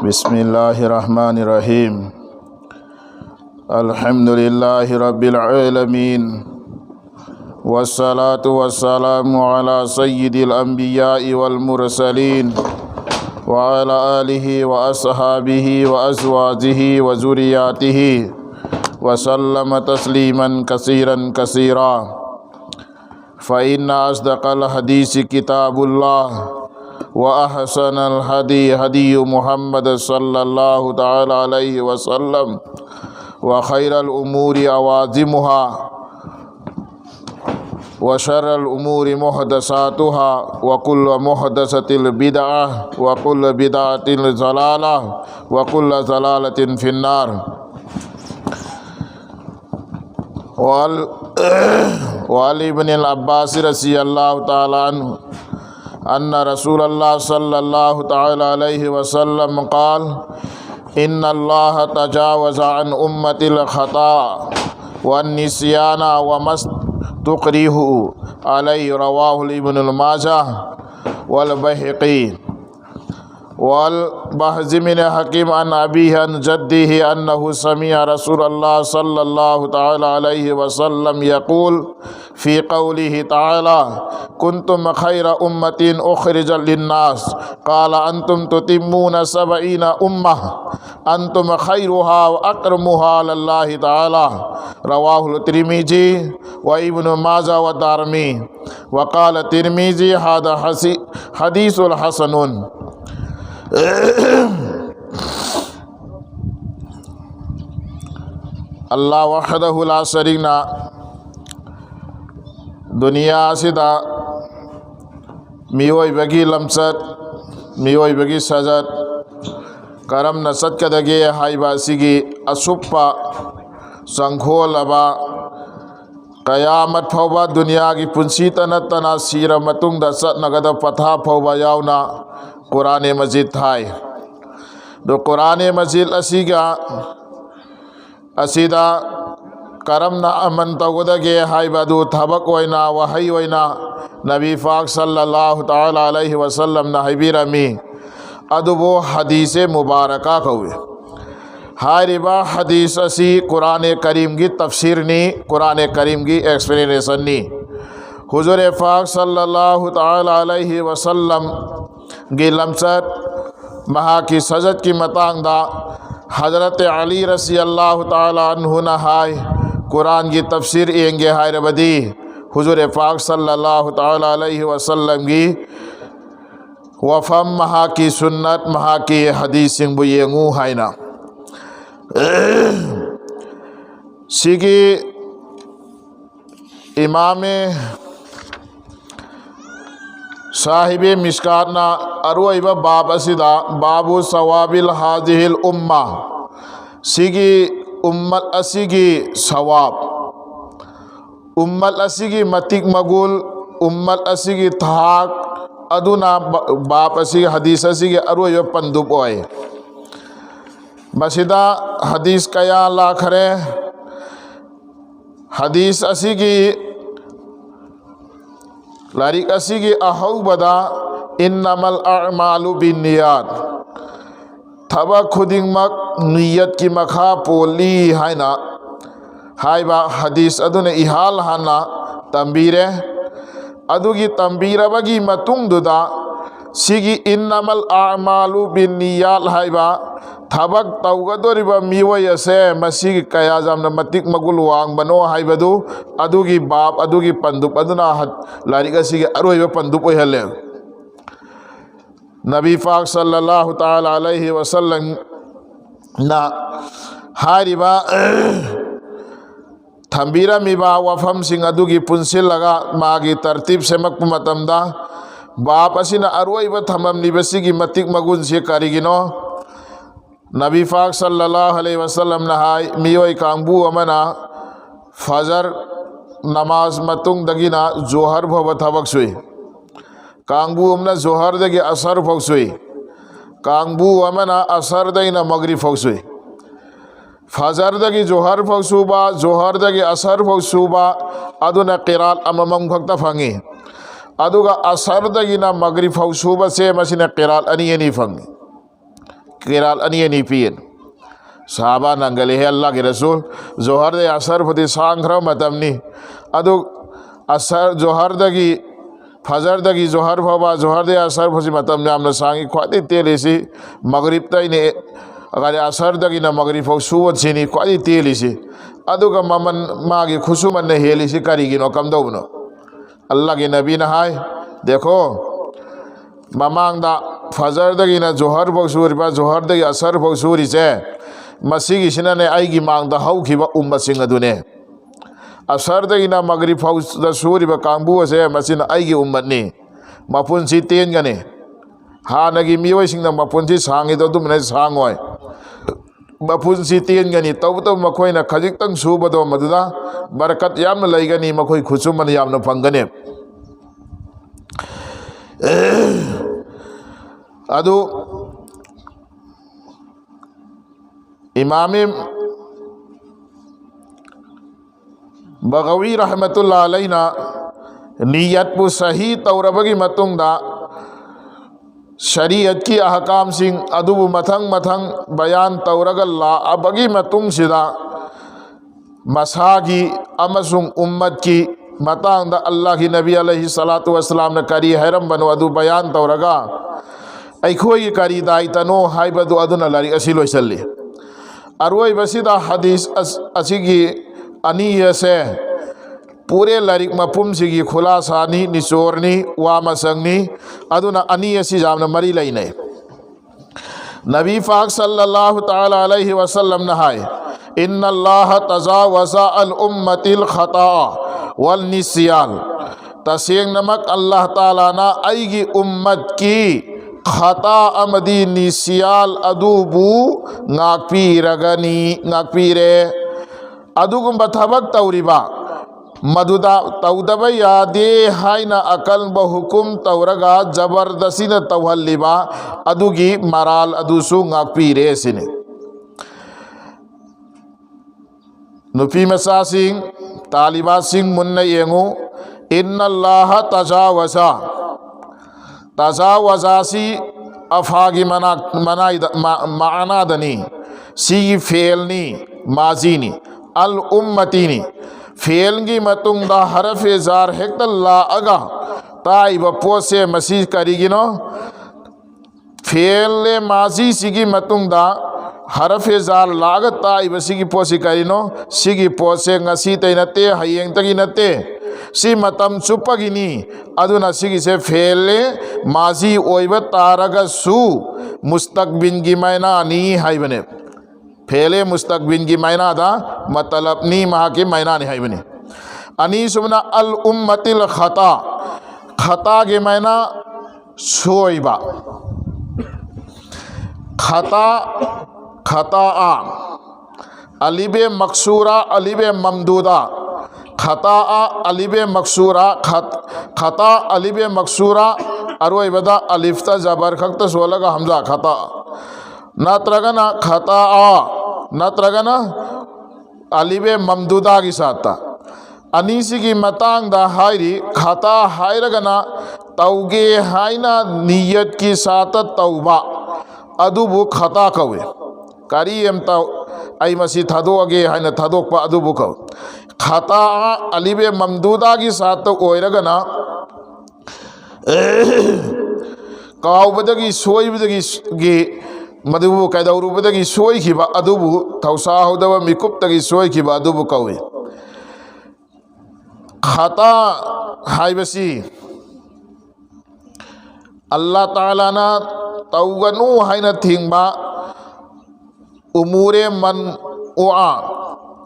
बिस्मिल्लाहिर्रहमानिर्रहीम। अल्हम्दुलिल्लाहि रब्बिल आलमीन वस्सलातु वस्सलामु अला सय्यिदिल अंबिया'i वल मुरसलीन व अला आलिहि व अस्हाबिहि व अज़वाजिहि व ज़ुर्रिय्यातिहि व सल्लम तस्लीमन कसीरन कसीरा। फ़इन्ना अस्दक़ल हदीस किताबुल्लाह व अहसनल हदी हदी मुहम्मद सल्लल्लाहु तआला अलैहि वसल्लम व खैरल उमूरि अवाज़िमुहा व शर्रल उमूरि मुहदसातुहा व कुल्लु मुहदसतिल बिदअह व कुल्लु बिदअतिन ज़लालह व कुल्लु ज़लालतिन फिन्नार। वाली इब्न अब्बास रज़ियल्लाहु ताला अन्हु अन्ना रसूलल्लाह सल्लल्लाहु ताला अलैहि वसल्लम क़ाल इन्नल्लाह तजावज़ा अन उम्मतिल ख़ता वन निस्याना व मस्तुक़रिहु अलैहि रवाहुल इब्नुल माजाह वल बैहक़ी वल बहज़ी मिन हकीम अन अबीहि अन जद्दिहि अन्नहु समिअ रसूलल्लाह सल्लल्लाहु ताला अलैहि वसल्लम यक़ूल फ़ी क़ौलिहि ताला कुन्तुम खैरा उम्मतिन उख़रिजत लिन्नास क़ाला अंतुम तुतिम्मूना सबईना उम्मह अंतुम खैरुहा व अक़रमुहा अलल्लाहि ताला। रवाहुल तिर्मिज़ी व इब्नु माजा व दारमी व क़ाल तिर्मिज़ी हादा हदीसुल हसनुन। अल्लाह वहदहु ला शरीक ना दुनिया सिदा मियोइबगी लमसत मियोइबगी सजत करम न सत्कदगे हाइबासिगी असुप्पा संखोलबा कयामत फौबा दुनिया की पुंसी तनतना सीर मतुंगदा सत्नगद पथा फौबा यावना कुरान मजीद थाय दो कुरान मजीद असीदा करम न अमन तौदगे हाइबदु थबक ओइना वही ओइना नबी पाक सल्लल्लाहु ताला अलैहि वसल्लम न हबीरमी अदुबो हदीस मुबारका कौवे हारिबा हदीस असी कुरान करीम की तफसीर नी कुरान करीम की एक्सप्लेनेशन नी हुजूर पाक सल्लल्लाहु ताला अलैहि वसल्लम गी लमसत महा की सजत की मतांगदा हज़रत अली रज़ियल्लाहु ताला अन्हु न हाय कुरान की तफसीर एंगे हाय रबदी हुजूर पाक सल्लल्लाहु ताला अलैहि वसल्लम की वफ़म महा की सुन्नत महा की हदीस सिंह बुयेंगू हायना सिगी इमाम साहिब मिशकातना अरुइबा बाब असिदा बाबू सवाबिल हाजिहिल उम्मा सिगी उम्मत असिगी सवाब उम्मत असिगी मतिक मगुल उम्मत असिगी थाक अदुना बाप असिगी हदीस असिगी अरुइबा पंदुप ओय मसिदा हदीस कया लाखरे हदीस असिगी लारिक असिगी अहौबदा इन्नमल अअमालु बिन्नियात थबा खुदिंगमक नियत की मखा पोली हायना हाइबा हदीस अदुने इहाल हाना तंबीरे अदुगी तंबीरबगी मतुंगदुदा सिगी इन्नमल अअमालु बिन्नियात हाइबा थबक तौगदोरिबा मिवय असे मसिगी कया जामना मतिक मगुल वांगबनो हाइबदु अदुगी बाप अदुगी पंदुप अदुना लारिक असिगी अरोइबा पंदुप ओइहले नबी पाक सल्लल्लाहु ताला अलैहि वसल्लम ना हारिबा थंबीरा मिबा वफम सिंह अदुगी पुंसिलगा मागी तरतीब सेमक मतमदा बाप असिना अरोइबा थमम निबसिगी मतिक मगुन से करिगिनो नबी पाक सल्लल्लाहु अलैहि वसल्लम नहाय मियोय कांगबू अमना फजर नमाज मतुंग दगिना जोहर भव थबक सुई कांगबू अमना जोहर दगी असर फक सुई कांगबू अमना असर दगिना मगरिब फक सुई फजर दगी जोहर फक सुबा जोहर दगी असर फक सुबा अदुना क़िरात अममंग फक्ता फंगी अदुगा असर दगिना मगरिब फक सुबा से मसिना क़िरात अनी फंगी क़िरात अनी अनी पियन साहबा नंगले है अल्लाह के रसूल जोहर दे असर फुदी सांग्रह मतमनी अदु असर जोहर दगी फजर दगी जोहर फबा जोहर दे असर फुसी मतम नाम सांगी ख्वादी तेलिसी मगरिब तैने अगर असर दगी ना मगरिब फौ सुवत सिनी ख्वादी तेलिसी अदुगा ममन मागी खुसुमन ने हेलिसी करिगिनो कमदौनो अल्लाह के नबी ना हाय देखो ममांगदा फजर दगी ना जोहर फौ सुरिबा जोहर दगी असर फौ सुरिसे मसीगी सिनाने आईगी मांगदा हौखिबा उम्मतसिंग अदुने असरदगिना मगरिब फौदा सूरिबा कांबू असे मसिन आईगी उम्मतनी मपुनसी तेनगने हानगी मियोइसिंगना मपुनसी सांगिदो दुमने सांगोय मपुनसी तेनगनी तौबतो मखोइना खजिक्तंग सुबदो मदुदा बरकत यामना लैगनी मखोइ खुसुमन यामना फंगने अदु इमाम बगवी रहमतुल्लाह अलैना नियत पु सही तौरबगी मतुंगदा शरीयत की अहकाम सिंह अदुबु मथंग मथंग बयान तौरग लाअबगी मतुंग सिदा मसागी अमसुंग उम्मत की मतांगदा अल्लाह की नबी अलैहि सलातु वस्सलाम ने करी हैरम बनो अदु बयान तौरगा ऐखोई करी दायितनो हाइबदु अदुना लरी असिलोय सल्ली अरोई बसीदा हदीस असिगी अनी से पूरे लरिक मपुम सिगी खुलासानी निचोरनी वामसंगनी अदुना अनी असि जामना मरी लैने नबी पाक सल्लल्लाहु तआला अलैहि वसल्लम नहाय इन्नल्लाह तजावज़ा अल उम्मतिल खता वल निस्यान तसेंग नमक अल्लाह ताला ना आईगी उम्मत की खता अमदी निस्याल अदुबु नाकपीरगनी नाकपीरे अदुगुम बथबक तौरिबा मधुदा तौदब यादे हाइना अकल बहुकुम तौरगा जबरदस्ती न तौहल्लिबा अदुगी मराल अदुसु ngaपीरे सिने नुपी मसा सिंह तालिबा सिंह मुन्ना येंगु इन्नल्लाह तजावज़ासी अफागी मानादनी सी फेलनी माजीनी अल उम्मतीनी फेलगी मतुंगदा हरफ जार हेक्तल्ला अगा ताइब पोसे मसी करिगिनो फेले माजी सिगी मतुंगदा हरफ जार लाग ताइब सिगी पोसी करिनो सिगी पोसे ngasi तै नते हयेंग तगी नते सी मतम चुपगिनी अदुना सिगी से फेले माजी ओइब तारगा सु मुस्तकबिन की मैना नी हाइबने फेले मुस्तकबिन की मैना दा मतलब नी महा की मैना नहीं बने अनी सुमना अल उम्मतिल खता खता के मैना सोइबा खता खता आ अलिबे मकसूरा अलिबे ममदूदा खता आ अलिबे मकसूरा खता अलिबे मकसूरा अरोई बदा अलिफ्ता जबर खक्त सोलगा हमजा खता नत्रगना खता आ नत्रगना अलिबे ममदूदा की साता अनीसी की मतांग दा हायरी खता हायरगना तौगे हायना नियत की साता तौबा अदुबु खता कवे करी एम तौ आई मसी थदोगे हायना थदोकपा अदुबु कव खता अलिबे ममदूदा की साता ओयरगना काउबदगी सोइबदगी गे मधुबु कैदौरुबदगी सोइखिबा अदुबु थौसाहुदब मिकुप्तगी सोइखिबा अदुबु कवे खता हाइबसी अल्लाह ताला ना तौगनु हाइना थिंगबा उमुरे मन ओआ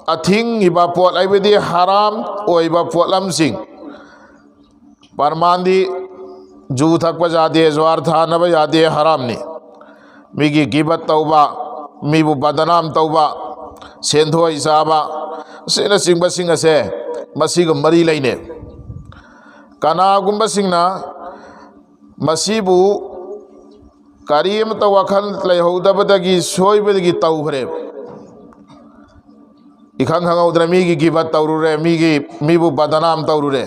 अथिंगिबा पोट आइबदि हराम ओइबा पोटलमसिंग परमांदी जू थकप जादे ज्वार थानब यादे हराम ने मिगी गिबत तौबा मीबु बदनाम तौबा सेंधो इसाबा सेना सिंह सिंह से मसीग मरी लेने कनागुंब सिंहना मसीबु करीम तो वखल लेहौदबदगी सोइबदगी तौहरे इखंग हंगौद्र मीगी गिबत तौरुरे मीबु बदनाम तौरुरे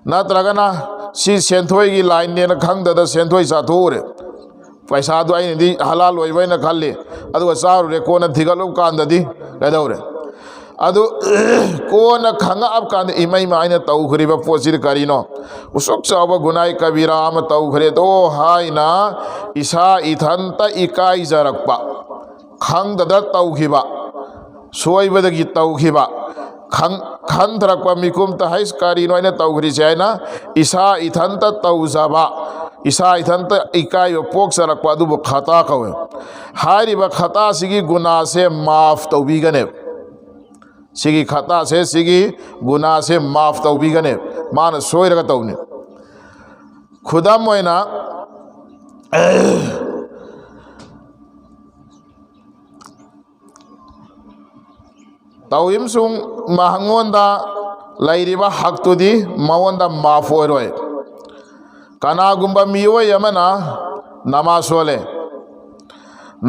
नत्रगना सी सेंथोई की लाइन ने खंगदद सेंथोई साथोरे पैसादो अꯩनदि हलाल ओइबैना खल्ली अदुगा चारुरे कोना थिगलु कांददि कदौरे अदु कोना खंगा अब कांद इमै माइना तौखरिबा पोसिर करिनो उसुक चाव गुनाई कबीरा अम तौखरे तो हाइना इसा इथंता इकाई जरकपा खंगददा तौखिबा सोइबदगी तौखिबा खंथरकपा मिकुमता हाइस करिनो आइना तौखरिसे आइना इसा इथंता तौजबा इसा इथंता इकाई पोक्सरकपा अदुबु खता कवे हारिबा खता सिगी गुना से माफ तौबिगने सिगी खता से सिगी गुना से माफ तौबिगने मान सोइरगा तौने खुदाम होइना तौइम सुंग महंगोंदा लैरिबा हक्तुदी मवोंदा माफ ओइरोय कनागुंबा मियोय यमना नमाज सोले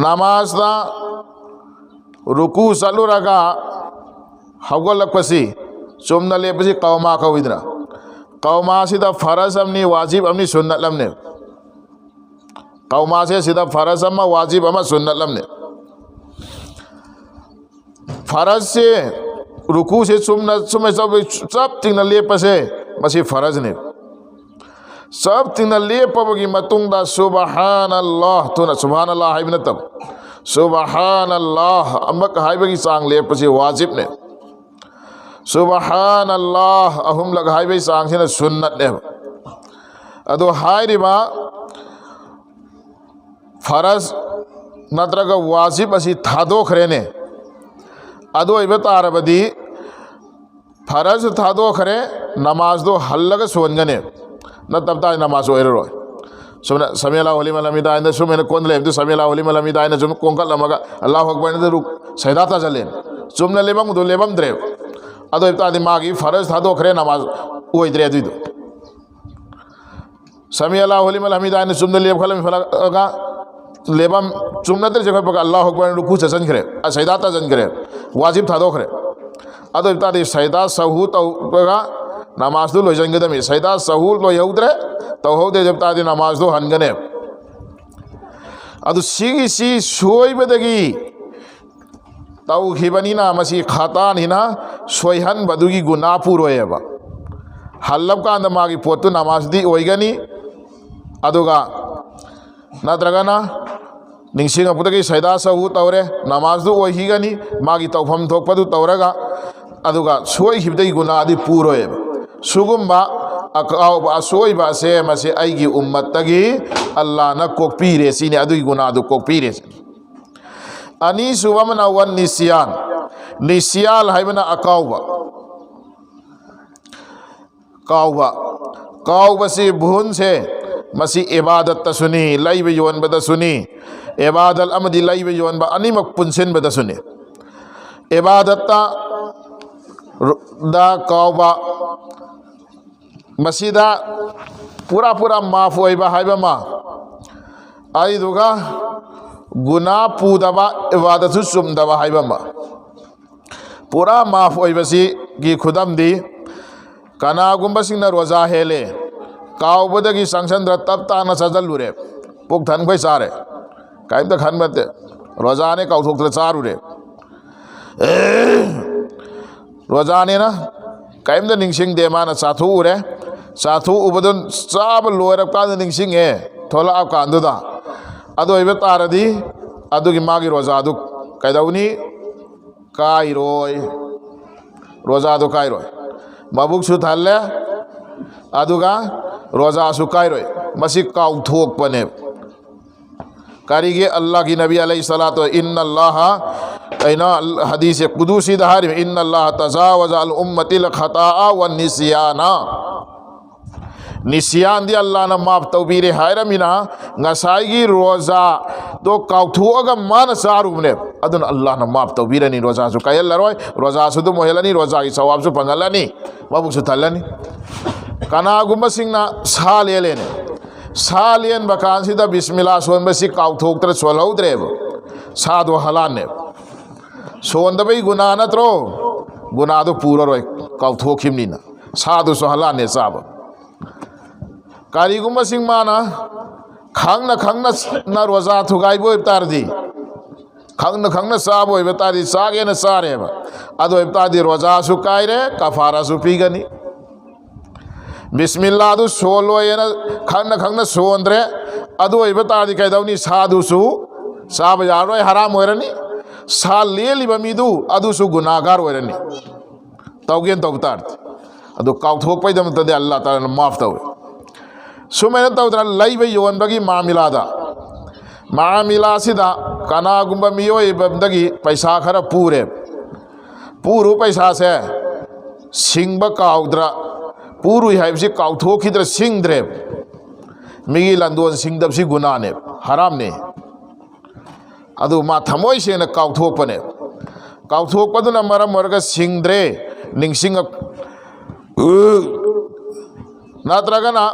नमाज दा रुकू चलुरगा हौगलकपसी चुमना लेपसी कौमा कौइद्रा कौमा सिदा फरज अमनी वाजिब अमनी सुन्नत लमने कौमा से सिदा फरज अमा वाजिब अमा सुन्नत लमने फरज से रुकू से चुमना चुमे सब तिंगना लेपसे मसी फरज ने सब तिंगना लेपबगी मतुंगदा सुबहानल्लाह तुना सुबहानल्लाह हाइबना तब सुबहानल्लाह अमक हाइबगी सांग लेपसे वाजिब ने सुबहानल्लाह अहुम लग हाइबे सांग से सुन्नत ने अदो हाइरिबा फरज नत्रगा वाजिब असी थादोखरेने अदो इबे तारबदी फरज थादोखरे नमाज दो हल्लग सोनगने न तब ता नमाज ओइरोय सुमना समीला होली मलमिदा इंद सुमेन कोंदले तो समीला होली मलमिदा इंद सुम कोंकल लमगा अल्लाहु अकबर इंद रुक सैदाता जलेन सुमना लेबम दो लेबम द्रे अदो इबता दिमागी फरज थादोखरे नमाज ओइद्रे दुदो समीला होली मलमिदा इंद सुमना लेब खलम फलगा लेबम चुमनतर जगह पर अल्लाहु अकबर रुकू सजन करे सैदाता जन करे वाजिब था दोखरे अदो इब्ता सैदा सहू तौगा नमाज दो लोजंगदमी सैदा सहू लो यौद्रे तौहौदे जब नमाज दो हनगने अदु सिगी सी सोइबदगी तौखिबनिना मसी खातानिना सोइहन बदुगी गुना पुरोयबा हल्लब कांद मागी पोतु नमाज दी ओइगनी अदुगा नत्रगना निंगसिंगपुदगी सैदा सहू तौरे नमाज दु ओहिगनी मागी तौफम थोकपदु तौरगा अदुगा सोइखिबदगी गुनादी पुरोयबा सुगुम्बा अकाव असोइबा से मसे आइगी उम्मतगी अल्लाह न कोकपीरे सिने अदुगी गुनादु कोकपीरे अनि सुबमना वन निसियान निसियाल हाइबना अकावबा कावबा कावबा से भून से मसी इबादत तसुनी लाइब योन बद सुनी इबादत अमदी लाइब योन बा अनिमक पुनसिन बद सुनी इबादत दा कावबा मसीदा पूरा पूरा माफ होइबा हाइबा मा आइदुगा गुना पुदबा इबादत सुमदबा हाइबा मा पूरा माफ होइबसी की खुदम दी कनागुंबसिंगना रोजा हेले कावबदगी संसंद्र तब ताना सजलुरे पुक धन खोई सारे काइम त खनबते रोजाने काउथोक्त्र चारुरे रोजाने ना काइम त निंगसिंग देमाना साथु उरे साथु उबदन चाब लोरब का निंगसिंग है थोला अब कांदुदा अदो इबे तारदी अदुगी मागी रोजादु कैदौनी काइरोय रोजादु काइरोय मबुक सुथल्ले अदुगा रोजा सुकाइरोय मसी काउथोकपने कारिगे अल्लाह की नबी अलैहि सलातो इन्नल्लाह ऐना हदीस कुदूसी दहारी में इन्नल्लाह तजावज़ अल उम्मतिल खताअ वन निस्याना निस्यान दी अल्लाह न माफ तौबीरे हायरमिना ngसाईगी रोजा तो काउथोगा मान सारुमने अदुन अल्लाह न माफ तौबीरनी रोजा सु कायल लरोय रोजा सु दु मोहेलनी रोजा की सवाब सु पंगलनी मबुक सु थल्लनी कनागुम्बा सिंगना सालेलेने सालेन बकांसिदा बिस्मिल्लाह सोनबसी काउथोक्त्र सोलौद्रेब सादो हलाने सोंदबई गुना नत्रो गुनादो पूरा रोय काउथोखिमनिना सादो सोहलाने साब कारिगुम्बा सिंग माना खांगना खांगना रोजा थुगाइबो तारदी खांगना खांगना चाबो तारदी चागेना चारेबा अदो तारदी रोजासु कायरे कफारासु पीगनी बिस्मिल्लाह दु सोलोयना खांगना खांगना सोंद्रे अदो तारदी कैदौनी सादुसु चाबा यारोय हराम होरनी सा लेलिबा मीदु अदुसु गुनाहगार होरनी तौगेन तौ तारदी अदो काउथोकपैदमतदे अल्लाह ताला माफ तौवे सुमेन तौद्रा लैब योनबगी मामिलादा मामिलासिदा कनागुंबा मियोइबदगी पैसा खरा पूरु पैसा से सिंगबा काउद्रा पूरु हाइबसि काउथोखिद्रा सिंगद्रे मिगी लंदोन सिंगदबसि गुनाने हरामने अदु मा थमोय सेना काउथोकपने काउथोकपदुना मरम मरगा सिंगद्रे निंगसिंग नत्रगना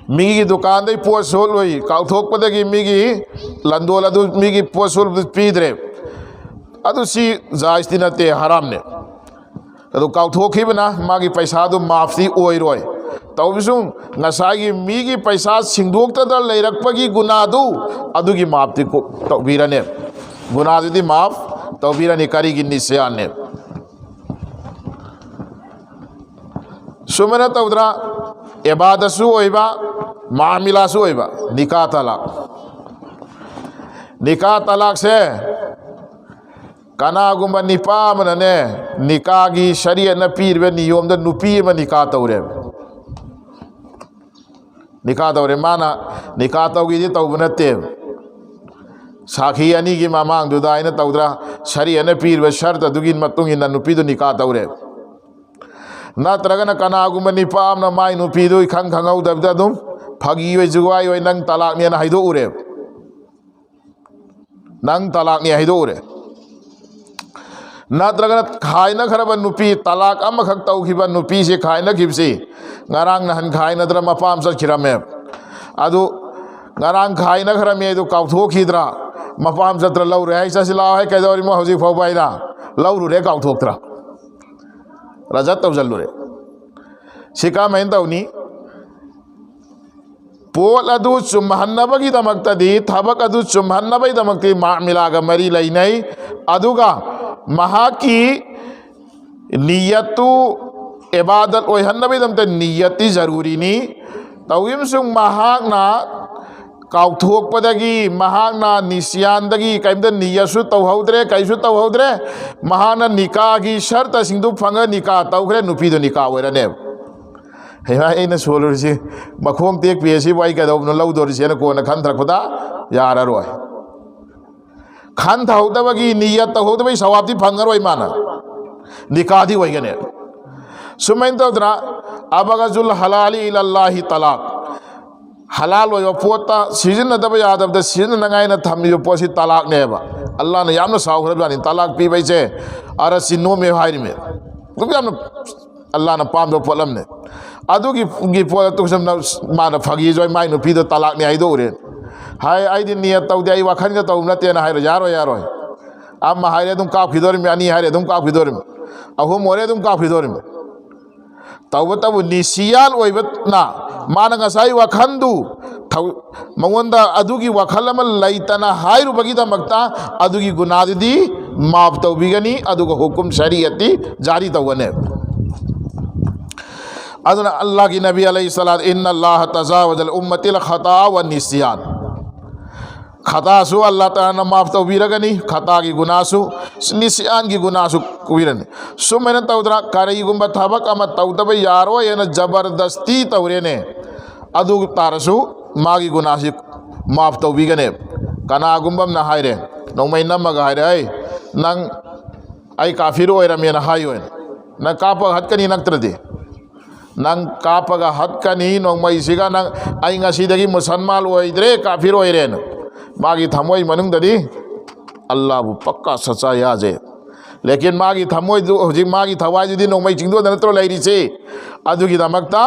मिगी दुकान दे पोट सोल होई काउथोकपदगी मिगी लंदोल अदु मिगी पोट सोल पीद्रे अदु सी जायजती नते हरामने अदु काउथोखिबना मागी पैसा दु माफती ओइरोय तौबिसु ngसागी मिगी पैसा सिंगदोक्तदा लेरकपगी गुनादु अदुगी माफती को तौबीरने गुनादुदी माफ तौबीरने करिगी निस्याने सुमना तौद्रा इबादतसु ओइबा मामिलासु ओइबा निकाह तलाक से कनागुंबा निपा मनने निकागी शरीयत न पीरबे नियम द नुपी म निकाह तौरे माना निकाह तौगी तौबनते साखी अनी की मामांग दुदा आइना तौद्रा शरीयत न पीरबे शर्त दुगी मतुंगी न नुपी दु निकाह तौरे नत्रगन कनागुंबा निपा न माय नुपी दु खंग खंगौदबदा दुम फगी ओइ जुवाई ओइ नंग तलाक ने हाइदो उरे नंग तलाक ने हाइदो उरे नत्रगन खायना खरब नुपी तलाक अमखक तौखिबा नुपी से खायना खिबसी ngarang nahan khai nadra mapam sa khirame adu ngarang khai na kharame du kautho khidra mapam satra lau re sa sila hai kaidori mo hoji phau baida lau re kautho tra rajat tawjallu re sika main tawni पोल अदु चुमहन्नबगी दमक्तदी थबक अदु चुमहन्नबई दमक्ति मामिलागा मरी लैनै अदुगा महाकी नियतु इबादत ओइहन्नबई दमते नियति जरूरी नी तौयम सुंग महाकना काउथोकपदगी महाकना निस्यानदगी कैमद नियसु तौहौद्रे कैसु तौहौद्रे महाना निकागी शर्त सिंधु फंग निका तौखरे नुपीदो निका ओइरने हेना सोलुरसी मखोंग तेक पीएसी वाई कदौन लौदोरिसे कोन खंथरखदा याररोय खंथौदबगी नियत तौहौदबई सवाबती फंगरोय माना निकादी वैगने सुमैन तौद्रा अबगजुल हलाली इलल्लाहि तलाक हलाल ओय पोता सीजन दब यादब सीजन नंगाई न थमियो पोसी तलाक नेबा अल्लाह ने यामनो साउखरबानी तलाक पीबैसे अरसी नो मे हाइर में तुम यामनो अल्लाह न पामदो पोलम ने अदुगी पोल तुसम मान फगी जोय माइ नु पीदो तलाक ने आइदो रे हाय आइदि नियत तौदे आई वखन ग तौ नते न हाइरो यारो अब हाइरे तुम काफ खिदोर में अनि हाइरे तुम काफ खिदोर में अहु मोरे तुम काफ खिदोर में तब तब निसियाल ओइबना मान ngसाई वखंदु मंगोंदा अदुगी वखल अम लैतना हाइरुबगी दमक्ता अदुगी गुनादि माफ तौबिगनी अदुग हुकुम शरीयती जारी तौगने अदना अल्लाह की नबी अलैहिस्सलात इन्नल्लाह तजावजल उम्मतिल खता व निस्यान खता सु अल्लाह ताला माफ तौबिरगनी खता की गुनासु निस्यान की गुनासु कुबिरने सुमन तौद्रा करई गुंबा थबक अम तौदब यारो येन जबरदस्ती तौरेने अदु तारसु मागी गुनासि माफ तौबिगने कना गुंबम न हाइरे नौमै नमग हाइरे नंग आई काफिर ओइरमेन हायोन न काप हटकनी नक्त्रदे नंग कापगा हटकनी नौमै सिगा नंग आई ngasiदगी मुसलमान ओइद्रे काफिर ओइरेन मागी थमोई मनुंगददी अल्लाह बु पक्का सच्चा याजे लेकिन मागी थमोई होजी मागी थवाई जुदी नौमै चिंगदो नत्रो लैरिसे अदुगी दमक्ता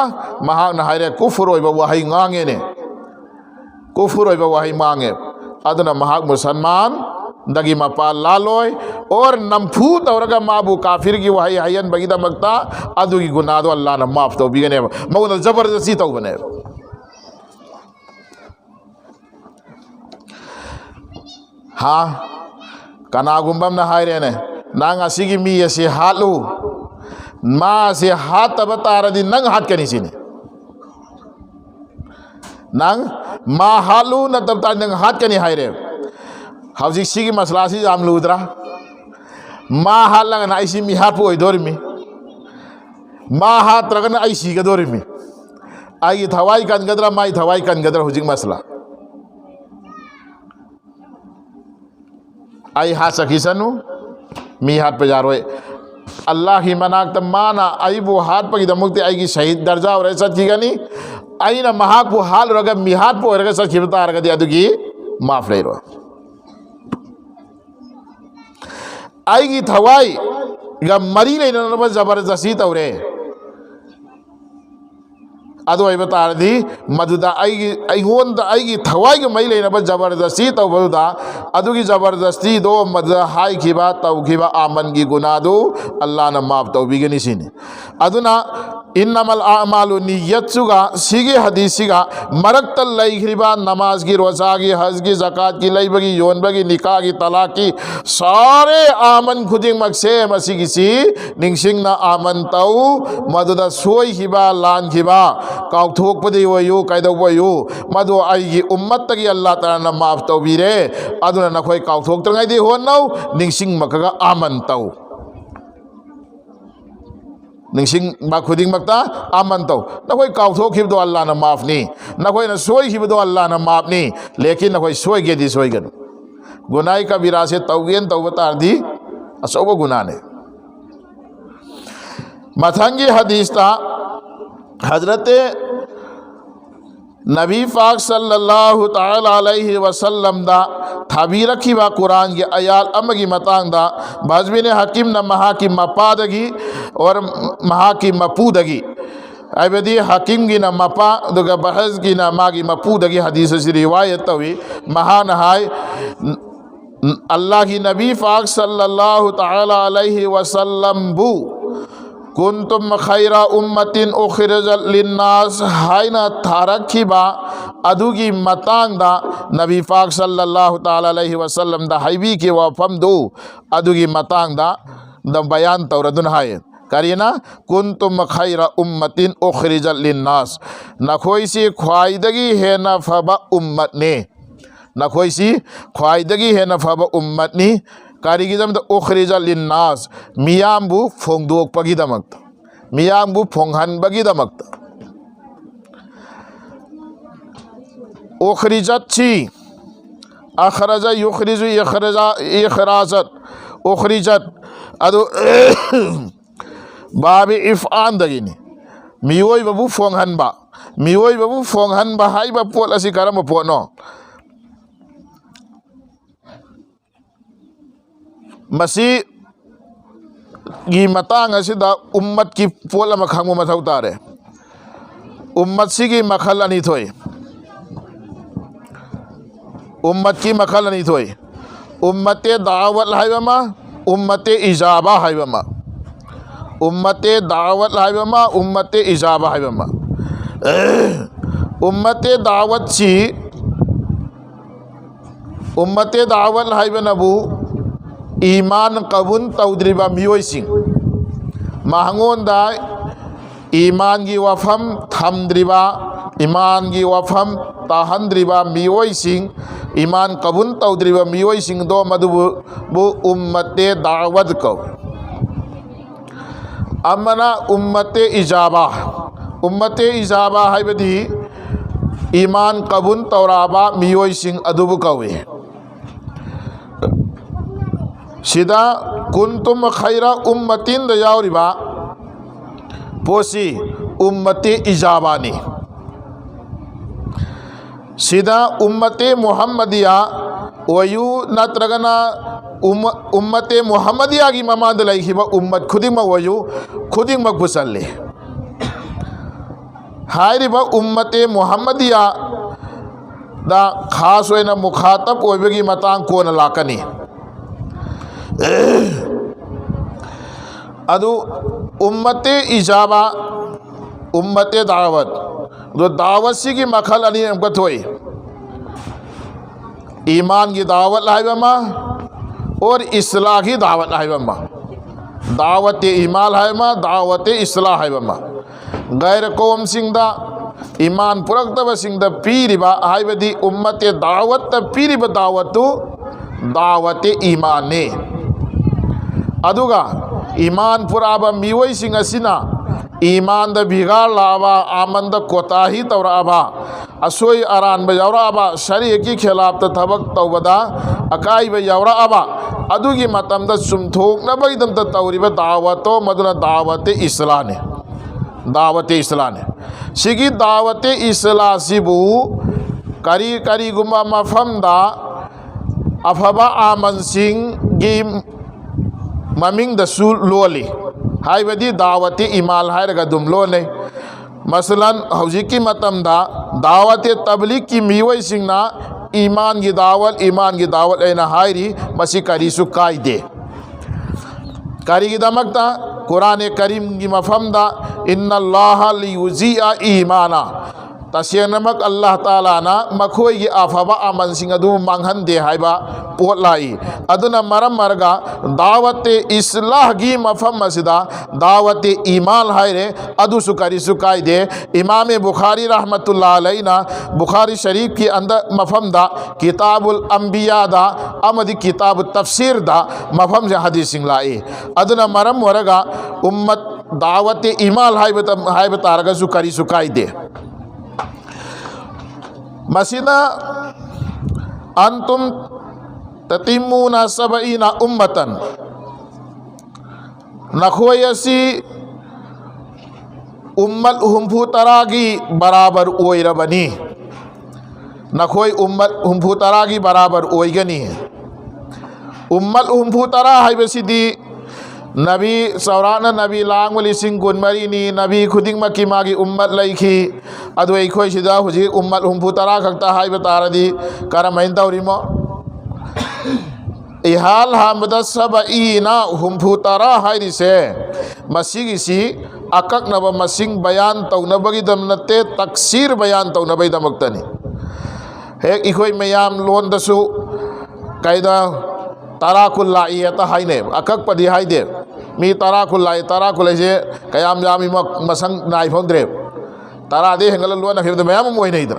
महाकना हाइरे कुफर ओइबा वहाई ngange कुफर ओइबा वहाई मांगे अदना महाक मुसलमान दगी मपा लालोय और नमफू तौरगा माबू काफिर की वहाई हायन बगी दमक्ता अदुगी गुनादो अल्लाह न माफ तौबिगने मगुन जबरदस्ती तौबने हाँ कनागुम्बम ना हायरेने नंग असिगी मी असे हालू मा से हाथ तब तारदी नंग हाथ कनी सिने नंग मा हालू न तब तार नंग हाथ कनी हायरे हौजिक सिगी मसला सी जाम लूदरा मा हाल लंग ना ऐसी मी हाथ पोई दोरमी मा हाथ रगन ऐसी का दोरमी आई थवाई कनगदरा माई थवाई कनगदरा हुजिक मसला आई हाथ सखी सनु मी हाथ पे जा रोए अल्लाह ही मनाक तब माना आई वो हाथ पर दमुकते आई की शहीद दर्जा और ऐसा चीज़ नहीं आई ना महाक वो हाल रगा मी हाथ पे रगा सच बता रगा दिया दुगी माफ ले रो आई की थवाई गा मरी ले ना बस जबरदस्ती तौरे अदो आई बता रही मधुदा आई थवाई के मई लेना बस जबरदस्ती तो बदुदा अदुगी जबरदस्ती दो मधुदा हाई की बात तौ की बात आमन की गुनाह दो अल्लाह ने माफ तो बिगनी सी ने अदुना इन्नमल आमालु नियतसुगा सिगे हदीसिगा मरक्तल लईखरिबा नमाज की रोज़ा की हज की ज़कात की लईबगी योनबगी निकाह की तलाक की सारे आमन खुदिंग मकसे मसी किसी निंगसिंग ना आमन तौ मधुदा सोई खिबा लान खिबा काउथोक पदे वयु कायदो वयु मधु आई उम्मत तकी अल्लाह ताला ना माफ तौ बिरे अदुना नखोई काउथोक तंगाई दे होनौ निंगसिंग मकगा आमन तौ निंगसिंग बा खुदिंग मक्ता आमन तौ नखोई काउथोक खिबदो अल्लाह ना माफ नी नखोई ना सोई खिबदो अल्लाह ना माफ नी लेकिन नखोई सोई गेदी सोई गनु गुनाह का विरासे तौगेन तौबता दी असोबो गुनाह ने मथंगी हदीस ता हजरत नबी पाक सल्लल्लाहु तआला अलैहि वसल्लम दा थाबी रखी वा कुरान के आयाल अमगी मतांग दा बजबिन हकीम न महा की मपादगी और महा की मपूदगी अबदी हकीम की न मपा दुगा बहस की न मागी मपूदगी हदीस से रिवायत हुई महान हाय अल्लाह की नबी पाक सल्लल्लाहु तआला अलैहि वसल्लम बु कुंतुम खैरा उम्मतिन उखरिजत लिन्नास हायना थारखिबा अदुगी मतांगदा नबी पाक सल्लल्लाहु ताला अलैहि वसल्लम दा हाईबी के वफम दो अदुगी मतांगदा द बयान तौरदुन हाय करिना कुंतुम खैरा उम्मतिन उखरिजत लिन्नास नखोई से ख्वाइदगी है न फबा उम्मत ने नखोई सी ख्वाइदगी है न फबा उम्मत ने कारिगिदम द उखरिजा लिन्नास मियामबु फोंगदोक पगिदमक्त मियामबु फोंगहन बगिदमक्त उखरिजत छी अखरजा युखरिजु इखरजा इखराजत उखरिजत अदु बाबे इफआन दगिनी मियोय बबु फोंगहन बा हाई बा पोल असि करम पोनो मसी की मतांग असिदा उम्मत की पोल में खांगो मथौ तारे उम्मत सी की मखल अनी थोई उम्मत की मखल अनी थोई उम्मते दावत हाइबमा उम्मते इजाबा हाइबमा उम्मते दावत हाइबमा उम्मते इजाबा हाइबमा उम्मते दावत सी उम्मते दावत हाइबनबु ईमान कबून तौद्रिबा मियोइसिंग महंगोंदा ईमान की वफम थमद्रिबा ईमान की वफम ताहंद्रिबा मियोइसिंग ईमान कबून तौद्रिबा मियोइसिंग दो मधुबु उम्मते दावत को अमना उम्मते इजाबा है बदी ईमान कबून तौराबा मियोइसिंग अदुबु कवे सिदा कुंतुम खैरा उम्मतिन द यावरिबा पोसी उम्मते इजाबानी सिदा उम्मते मुहम्मदिया वयु नत्रगना उम्मते मुहम्मदिया की ममाद लाइखिबा उम्मत खुदिंग वयु खुदिंग मगबुसल्ले हायरिबा उम्मते मुहम्मदिया दा खास होना मुखातब ओइबगी मतांग कोन लाकनी अदु उम्मते इजाबा उम्मते दावत दो दावत सी की मखल अनी अमकत होई ईमान की दावत है और इस्लाह की दावत है दावत ईमान है दावत इस्लाह है गैर कौम सिंह ईमान पुरक्तब सिंह पीरिबा है उम्मत दावत पीरिबा दावतु दावत ईमान ने अदुगा ईमान पुराबा मिवई सिंह असिना ईमान द बिगाड़ लाबा आमन द कोताही तौराबा असोई अरानब यौराबा शरीय की खिलाफ थबक तौबदा अकाइब यौराबा अदुगी मतमद चुमथोकनबगिदमत तौरिबा दावतो मदुना दावत इस्लाह ने दावत इस्लाह ने सिगी दावत इस्लाह सिबु करी करीगुम्बा मफमदा अफबा आमन सिंह गी ममिंग दसु लोली हाइबदी दावत इमाल हायरगा दुम लोने मसलन हौजिकी मतमदा दावत तबलीग की मिवई सिंगना ईमान की दावत ऐना हायरी मसी करीसु कायदे करीगिदमक्ता कुरान करीम की मफमदा इन्नल्लाह लियुज़िअ ईमाना तसेंगनमक अल्लाह ताला ना मखोई की आफबा अमन सिंह अदु मांगहंदे हाइबा पोट लाई अदुना मरम मरगा दावत इस्लाह की मफम मसिदा दावत ईमान हायरे अदु सुकारी सुकाई दे इमाम बुखारी रहमतुल्लाह अलैहि ना बुखारी शरीफ की अंदर मफम दा किताबुल अंबिया दा अमदी किताब तफसीर दा मफम से हदीस सिंह लाई अदुना मरम वरगा उम्मत दावत ईमान हाइब तारगा सुकारी सुकाई दे मसीना अंतुम ततिमुना सबईना उम्मतन नखोयसी उम्मत हुम्फू तरागी बराबर ओइरबनी नखोय उम्मत हुम्फू तरागी बराबर ओइगनी उम्मत हुम्फू तरा हाइबसिदी नबी सौराना नबी लांग लिसिंग कुनमरीनी नबी खुदिंगमकी मागी उम्मत लैखी अदु अखोय सिदा हुजी उम्मत हुम्फू तरा खक्ता हाइब तारदी करमैन तौरिमो इहाल हामदा सबईना हुम्फू तरा हाइरिसे मसीगिसी अकक्नब मसिंग बयान तौनबगिदम नते तक्सीर बयान तौनबगिदमक्तनी हेक इखोय मयाम लोनदसु कैदा तारा कुल्लाई हाइने अकक पदी हाइदे मी तारा कुल्लाई से कयाम जामी मसंग नाई फौद्रे तारा दे हेंगल लोन हिरद मयाम मोइने इदर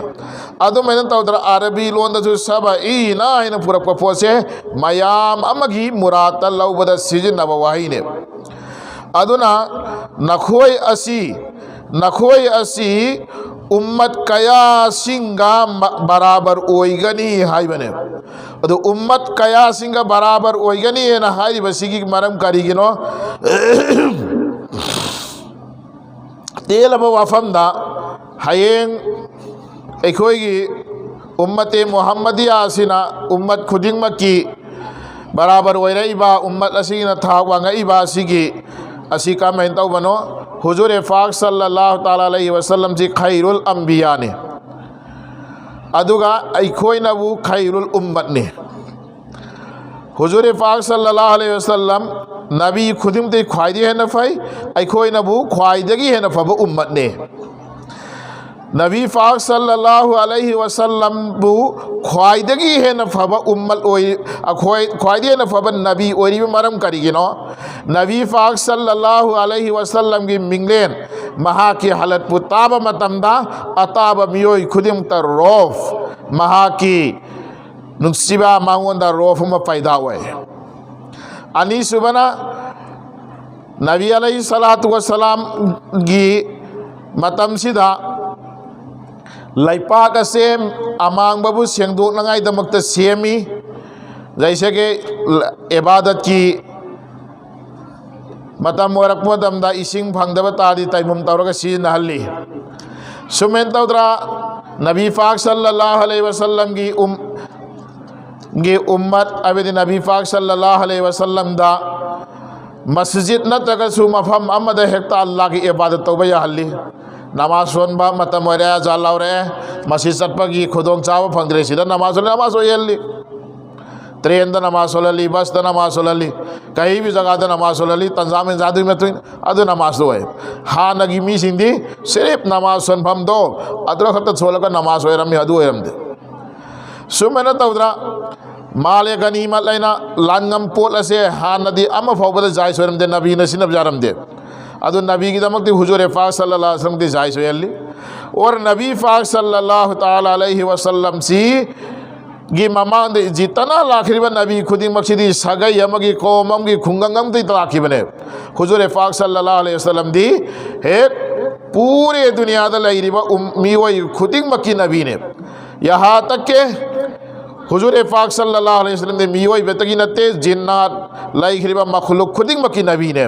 अदु मैंने तौदर अरबी लोन दसु सब ई ना हिन पुरक पोसे मयाम अमगी मुरात लौबद सिजनब वाहिने अदुना नखोय असी उम्मत कया सिंगा बराबर ओइगनी हाइबने अदु उम्मत कया सिंगा बराबर ओइगनी ना हाइबसिगी मरम करिगिनो तेलब वफमदा हयेंग अखोयगी उम्मते मुहम्मदिया सिना उम्मत खुदिंगमकी बराबर ओइरइबा उम्मत असिना था वांगइबा सिगी असी का मेन तौबनो हुजूर पाक सल्लल्लाहु ताला अलैहि वसल्लम जी खैरुल अंबिया ने अदुगा अखोयनबु खैरुल उम्मत ने हुजूर पाक सल्लल्लाहु अलैहि वसल्लम नबी खुदिमते ख्वाइदे है नफाई अखोयनबु ख्वाइदगी है नफब उम्मत ने नबी पाक सल्लल्लाहु अलैहि वसल्लम बु ख्वाइदगी है नफब उम्मत ओई ख्वाइदे नफब नबी ओरी मरम करिगिनो नबी पाक सल्लल्लाहु अलैहि वसल्लम की मिंगलेन महा की हालत पुताब मतमदा अताब मियोई खुदिम तर रोफ महा की नुक्सिबा मांगोंदा रोफ में पैदा हुए अनी सुबना नबी अलैहि सलातु वसलाम की मतम सिदा लैपाक से अमांग बाबू सेंदोकनाइदमक्त सेमी जैसे कि इबादत की मतम वरकमदमदा इसिंग फंगदब तादी तैमुम तौरगा सिजनहल्ली सुमेन तौद्रा नबी पाक सल्लल्लाहु अलैहि वसल्लम की उम्मत अबेदी नबी पाक सल्लल्लाहु अलैहि वसल्लम दा मस्जिद नत्रगसु मफम अमद हेक्ता अल्लाह की इबादत तौबा याहल्ली नमाज सोनबा मतम ओरे जालावरे मस्जिद चटपगी खुदोंग चाव फंगद्रे सिदा नमाज ओयल्ली ट्रेन दा नमाज सोलली बस दा नमाज सोलली कहीं भी जगह दा नमाज सोलली तंजाम जादू में तुइन अदु नमाज होए हा नगी मी सिंधी सिर्फ नमाज सोनफम दो अदर खत सोलका नमाज ओयरम अदु ओयरम दे सुमेना तौद्रा माले गनीमत लेना लांगम पोल असे हानदी अम फाउबद जाय सोरमदे नबी नसिनब जारमदे अदु नबी की दमक हुजूर पाक सल्लल्लाहु अलैहि वसल्लम की जाय सोयल्ली और नबी पाक सल्लल्लाहु ताला अलैहि वसल्लम सी गी ममांग जितना लाखिब नबी खुदी मक्सिदी सगई अमगी कौम की खुंगंगम ती लाखिबने हुजूर पाक सल्लल्लाहु अलैहि वसल्लम दी एक पूरे दुनिया दा लईरिबा मीवई खुदी मक्की नबी ने यहाँ तक के हुजूर पाक सल्लल्लाहु अलैहि वसल्लम ने मीवई बेतगी नते जिन्नात लईरिबा मखलूक खुदी मक्की नबी ने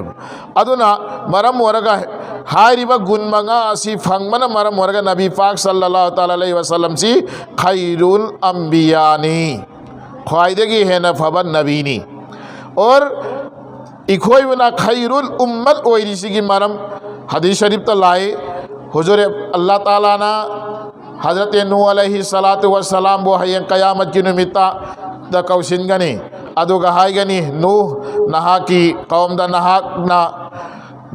अदुना मरम वरगा हारिबा गुण मंगा असी फंगमन मरम वरगा नबी पाक सल्लल्लाहु ताला अलैहि वसल्लम सी खैरुल अंबियानी ख्वाइदगी है न फबन नबीनी और इखोई बना खैरुल उम्मत ओइरिसी की मरम हदीस शरीफ तो लाए हुजूर अल्लाह ताला ना हज़रत नूह अलैहि सलातु व सलाम वो हयं क़यामत की निमित्ता द कौशिनगनी अदुगा हायगनी नूह नहा की कौम द नहा ना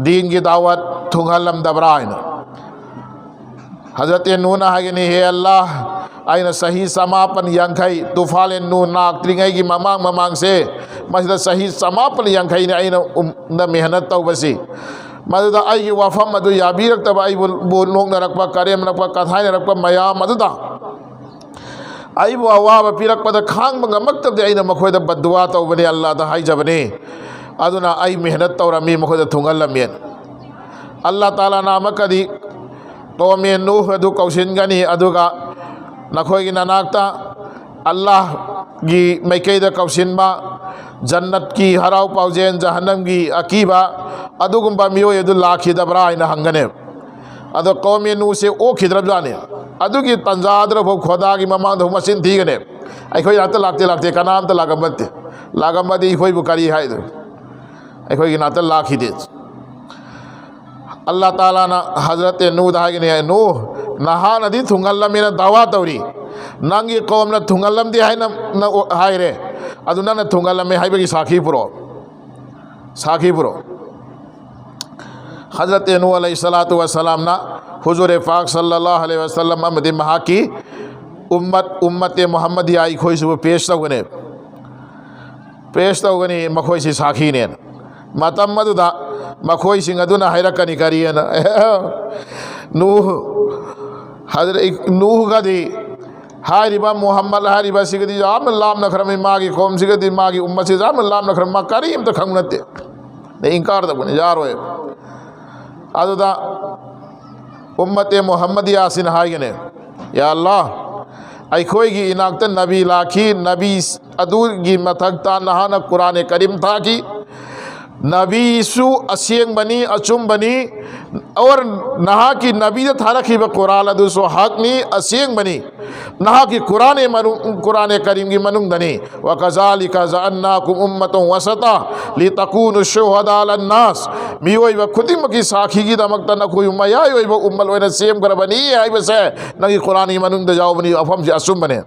दीन की दावत थुंगलम दबराइन हज़रत नूह ना हायगनी हे अल्लाह आइन सही समापन यंखई तुफाल नूह नाक त्रिंगई की ममांग ममांग से मस्जिद सही समापन यंखई ने आइन मेहनत तौबसी मदुदा आई वफम मदु याबीरक्तब आई नोंगनरक्प करेमनक्प कथाइनरक्प मयाम मदुदा आई अवाब पीरक्पद खांग ngमक्तबदे आइना मखोयदा बदुआ तौबने अल्लाह दा हाइजबने अदुना आई मेहनत तौरमी मखोयदा थुंगलमेन अल्लाह ताला नामकदी कौमे नूह अदु कौशिनगनी अदुगा नखोयगी ननाक्ता अल्लाह की मैकैदा कौशिनबा जन्नत की हराव पाउजेन जहन्नम की अकीबा अदुगुम्बा मियोय अदु लाखिदब्रा आइना हंगने अदु कौमे नू से ओ खिद्रब जाने अदुगी तंजाद्र भो खोदा की ममांग धो मसिन थीगने अखोई नाते लागते लागते कनाम त लागमबते इखोई बुकारी हाय दो अखोई की नाते लाखिदे अल्लाह ताला ना हजरत नूह दागिने नूह नहा नदी थुंगल्ला मेरा दावा तौरी नंगी कौम न थुंगल्लम दी हाय न हाय रे अदुना न थुंगल्लम में हाय बगी साखी पुरो हज़रत नूह अलैहिस्सलातु वस्सलाम ना हुजूर पाक सल्लल्लाहु अलैहि वसल्लम अमदी महा की उम्मत मोहम्मदी आई खोई से पेश तौगनी मखोई से साखी ने मतम मदुदा मखोई सिंह अदुना हैरकनी करियन नूह हज़रत नूह गदी हारिबा मोहम्मद हारिबा सिगदी जाम लाम नखरम मागी कौम सिगदी मागी उम्मत से जाम लाम नखरम मा करीम तो खंगनते ने इंकार दबने यार होए अदुदा उम्मत मोहम्मद यासिन हायगने या अल्लाह अखोईगी इनाकत नबी लाखी नबी अदुगी मथकता नहाना कुरान करीम था कि नबी सु असियंग बनी अचुम बनी और नहा की नबी थारखी ब कुरान अदुसो हक नी असियंग बनी नहा की कुरान करीम की मनुंग दनी व कज़ालिका जअन्नाकुम उम्मतन वसता लितकूनु शुहदा अलन्नास मियोय ब खुदिम की साखी की दमकता न कोई उम्मयाय व उम्मल व सेम कर बनी है बसे नगी कुरान की मनुंग द जाओ बनी अफम से असुम बने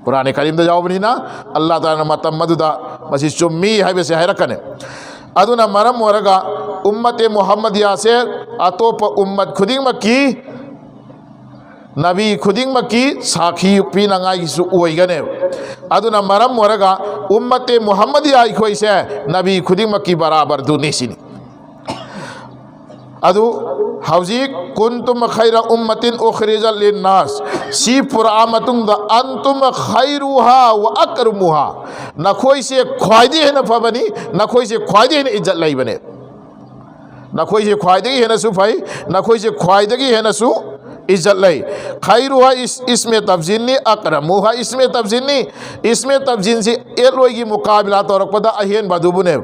कुरान करीम द जाओ बनी ना अल्लाह ताला मतम मदुदा मसी चुम्मी है बसे है रखने अदुना मरम वरगा उम्मत मोहम्मदिया से अतोप उम्मत खुदिंग की नबी खुदिंग की साखी पीनंगाई ओइगने अदुना मरम वरगा उम्मत मोहम्मदिया खोई से नबी खुदिंग की बराबर दुनिसिनी अदु हौजिक कुंतुम खैरा उम्मतिन उखरिजल लिन्नास सी पुरामतुंग द अंतुम खैरुहा व अकरमुहा नखोई से ख्वाइदी है न फबनी नखोई से ख्वाइदी है न इज्जत लाई बने नखोई से ख्वाइदगी है न सु भाई नखोई से ख्वाइदगी है न सु इज्जत लाई खैरुहा इसमें तफजीनी अकरमुहा इसमें तफजीन से एलोई की मुकाबला तो रखपदा अहियन बदुबुने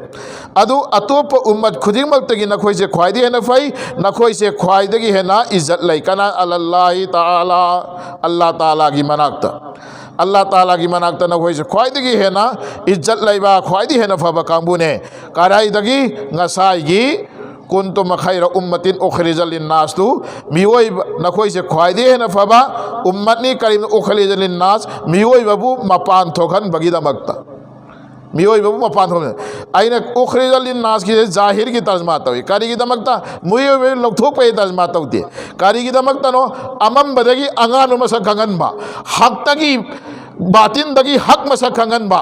अदु अतोप उम्मत खुदिंग मक्तगी नखोई से ख्वाइदी है न फई नखोई से ख्वाइदगी है ना इज्जत लाई कना अल्लाह ताला अल्लाह ताला की मनाकता नखोई से ख्वाइदगी है ना इज्जत लाइबा ख्वाइदी है न फबा कांबुने कराइदगी ngसाईगी कुंतुम खैरा उम्मतिन उखरिजल लिन्नास तु मियोय नखोई से ख्वाइदी है न फबा उम्मतनी करीम उखरिजल लिन्नास मियोय बबु मपान थोखन बगीदा मक्ता मियोय बबु मपान थोखन आइने उखरिजल लिन्नास की जाहिर की तर्जमा तवी कारी की दमकता मुयोय बे लौथोक पे तर्जमा तवती कारी की दमकता नो अमम बदगी अंगान मस खंगन बा हक तकी बातिनदगी हक मसक खंगनबा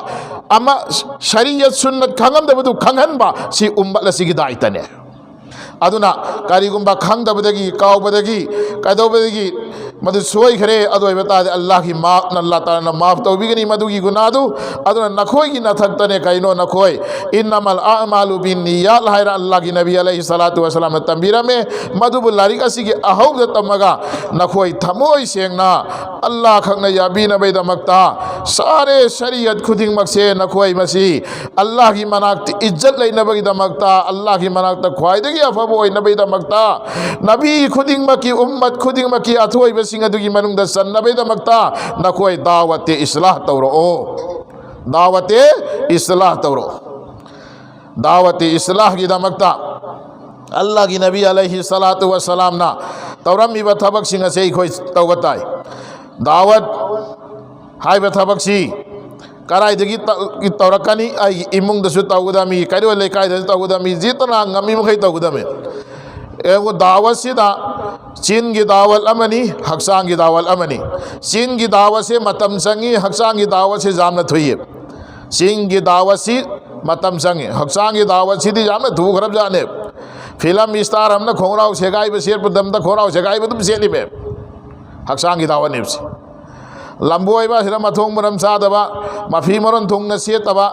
अमा शरीयत सुन्नत खंगमदबदु खंगनबा सी उम्मत लसिगी दायित्वने अदुना करिगुंबा खंगदबदगी कावबदगी कदोबदगी मधु सोइखरे अदोय बतादे अल्लाह की माफ अल्लाह ताला माफ तौबिगनी मधुगी गुनादु अदुना नखोय की नथक्तने कइनो नखोय इन्नमल अमालु बिन्नियात हायरा अल्लाह की नबी अलैहि सलातु वसलाम तंबीरा में मधुबु लारिक असिगी अहौद तमगा नखोय थमोय सेंगना अल्लाह खंगना याबीनबे दमक्ता सारे शरीयत खुदिंग मक्से नखोय मसी अल्लाह की मनाक्ति इज्जत लेनबगी दमक्ता अल्लाह की मनाक्ता ख्वाइदगी अफबो ओइनबे दमक्ता नबी खुदिंग मकी उम्मत खुदिंग मकी अथोय सिंह अदुगी मनुंगदा सन्नबे दमक्ता नखोय दावते इस्लाह तौरो दावते इस्लाह तौरो दावते इस्लाह की दमक्ता अल्लाह की नबी अलैहि सलातु वसलाम ना तौरमीबा थबक सिंह से खोय तौबताय दावत हाइबा थबक सी कराइदगी तौरकनी आई इमुंगदसु तौगदामी करियो लेकाइदसु तौगदामी जितना ngami मखै तौगदामे एगो दावत सिदा चीन की दावत अमनी हक्सांग की दावत अमनी चीन की दावत से मतम संगी हक्सांग की दावत से जामन थुइए चीन की दावत से मतम संगी हक्सांग की दावत से दी जामन थू खरब जाने फिल्म स्टार हमने खोराव सेगाई बसेर पर दम तक खोराव सेगाई बदम सेली में हक्सांग की दावत निप्स लंबोइबा सिरा मथोंग मरम सादबा मफी मरन थोंग न सेतबा